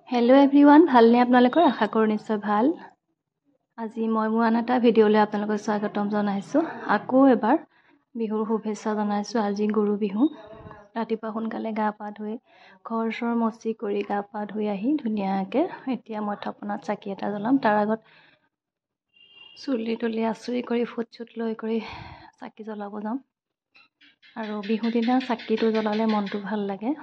Hello' everyone, ভালনে আপোনালোকৰ? আশা কৰোঁ নিশ্চয় ভাল। আজি মই মোৰ আন এটা ভিডিঅ'লৈ আপোনালোকক স্বাগতম জনাইছোঁ। আকৌ এবাৰ বিহুৰ শুভেচ্ছা জনাইছোঁ। আজি গৰু বিহু। ৰাতিপুৱা সোনকালে গা পা ধুই ঘৰ চৰ মচি কৰি গা পা ধুই আহি ধুনীয়াকৈ এতিয়া মই থাপনাত চাকি এটা জ্বলাম। তাৰ আগত চুলি তুলি আচুৰি কৰি ফুট চুট লৈ কৰি চাকি জ্বলাব যাম। আৰু বিহুৰ দিনা চাকিটো জ্বলালে মনটো ভাল লাগে।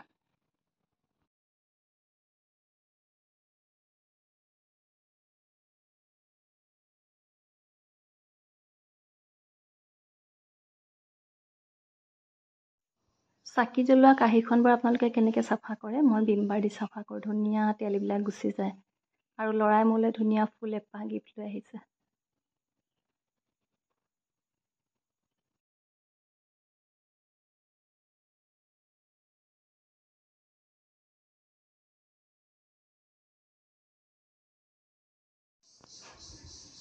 চাকি জ্বলোৱা কাঁহীখন বাৰু আপোনালোকে কেনেকৈ চাফা কৰে? মই ভিম বাৰ দি চাফা কৰোঁ। ধুনীয়া তেলবিলাক গুচি যায়। আৰু ল'ৰাই মোলৈ ধুনীয়া ফুল এপাহ গিফ্ট লৈ আহিছে।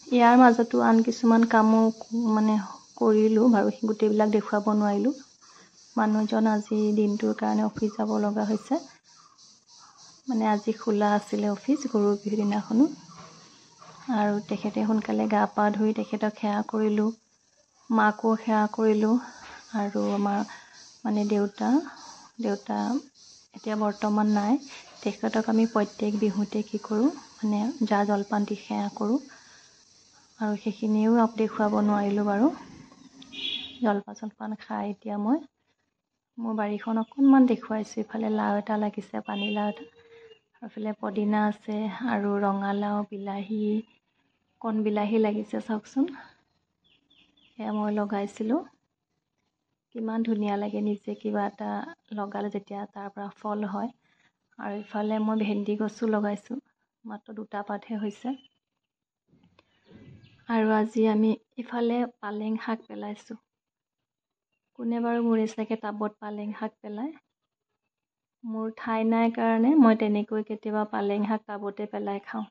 ইয়াৰ মাজতো আন কিছুমান কামো কৰিলোঁ বাৰু, গোটেইবিলাক দেখুৱাব নোৱাৰিলোঁ। মানুহজন আজি দিনটোৰ কাৰণে অফিচ যাব লগা হৈছে। আজি খোলা আছিলে অফিচ গৰু বিহুৰ দিনাখনো। আৰু তেখেতে সোনকালে গা পা ধুই তেখেতক সেৱা কৰিলোঁ, মাকো সেৱা কৰিলোঁ। আৰু আমাৰ দেউতা এতিয়া বৰ্তমান নাই। তেখেতক আমি প্ৰত্যেক বিহুতে কি কৰোঁ, জা জলপান দি সেৱা কৰোঁ। আৰু সেইখিনিও দেখুৱাব নোৱাৰিলোঁ বাৰু। জলপান খাই এতিয়া মই মোৰ বাৰীখন অকণমান দেখুৱাইছোঁ। ইফালে লাও এটা লাগিছে, পানীলাও এটা, এইফালে পদিনা আছে আৰু ৰঙালাও, বিলাহী, কণ বিলাহী লাগিছে চাওকচোন। সেয়া মই লগাইছিলোঁ। কিমান ধুনীয়া লাগে নিজে কিবা এটা লগালে যেতিয়া তাৰ পৰা ফল হয়। আৰু ইফালে মই ভেন্দি গছো লগাইছোঁ, মাত্ৰ 2টা পাতহে হৈছে। আৰু আজি আমি ইফালে পালেং শাক পেলাইছোঁ। কোনে বাৰু মোৰ নিচিনাকৈ টাবত পালেং শাক পেলায়? মোৰ ঠাই নাই কাৰণে মই তেনেকৈ কেতিয়াবা পালেং শাক টাবতে পেলাই খাওঁ।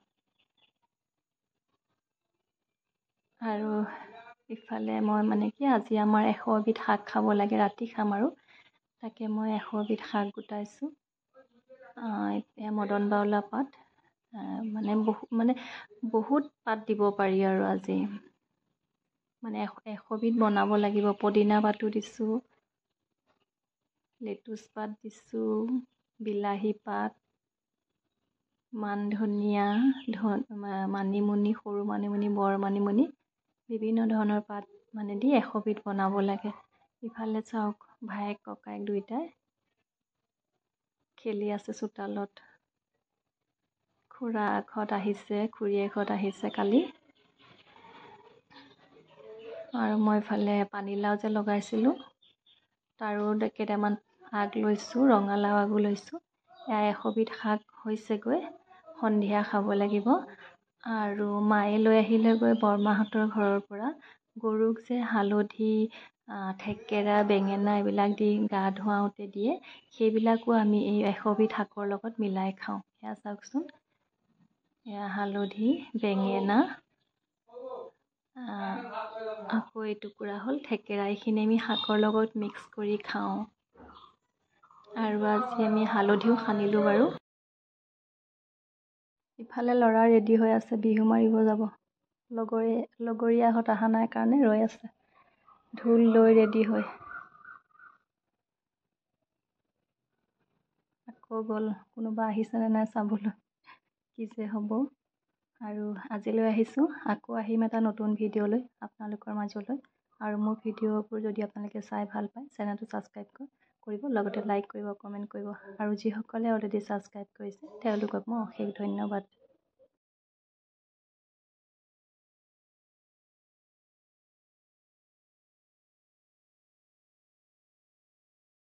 আৰু ইফালে মই আজি আমাৰ 100 এবিধ শাক খাব লাগে, ৰাতি খাম আৰু। তাকে মই 100 এবিধ শাক গোটাইছোঁ। এয়া মদন বাউলা পাত। বহুত পাত দিব পাৰি আৰু আজি। 100 বিধ বনাব লাগিব। পদিনা পাতো দিছোঁ, লেটুচ পাত দিছোঁ, বিলাহী পাত, মান ধনিয়া, মানিমুনি, সৰু মানিমুনি, বৰ মানিমুনি, বিভিন্ন ধৰণৰ পাত দি 100 বিধ বনাব লাগে। ইফালে চাওক, ভায়েক ককায়েক দুয়োটাই খেলি আছে চোতালত। খুৰা এঘৰত আহিছে, খুৰী এঘৰত আহিছে কালি। আৰু মই ইফালে পানীলাও যে লগাইছিলোঁ তাৰো কেইটামান আগ লৈছোঁ, ৰঙালাও আগো লৈছোঁ। এয়া 100 বিধ শাক হৈছেগৈ, সন্ধিয়া খাব লাগিব। আৰু মায়ে লৈ আহিলেগৈ বৰমাহঁতৰ ঘৰৰ পৰা গৰুক যে হালধি, থেকেৰা, বেঙেনা এইবিলাক দি গা ধুৱাওঁতে দিয়ে, সেইবিলাকো আমি এই 100 বিধ শাকৰ লগত মিলাই খাওঁ। এয়া চাওকচোন, এয়া হালধি, বেঙেনা, আকৌ এটুকুৰা হ'ল থেকেৰা। এইখিনি আমি শাকৰ লগত মিক্স কৰি খাওঁ। আৰু আজি আমি হালধিও সানিলোঁ বাৰু। ইফালে ল'ৰা ৰেডি হৈ আছে, বিহু মাৰিব যাব। লগৰীয়াহঁত অহা নাই কাৰণে ৰৈ আছে, ঢোল লৈ ৰেডি হৈ। আকৌ গ'ল, কোনোবা আহিছেনে নাই চাবলৈ, কি যে হ'ব। আৰু আজিলৈ আহিছোঁ, আকৌ আহিম এটা নতুন ভিডিঅ'লৈ আপোনালোকৰ মাজলৈ। আৰু মোৰ ভিডিঅ'বোৰ যদি আপোনালোকে চাই ভাল পায়, চেনেলটো ছাবস্ক্ৰাইব কৰিব, লগতে লাইক কৰিব, কমেণ্ট কৰিব। আৰু যিসকলে অলৰেডি ছাবস্ক্ৰাইব কৰিছে তেওঁলোকক মই অশেষ ধন্যবাদ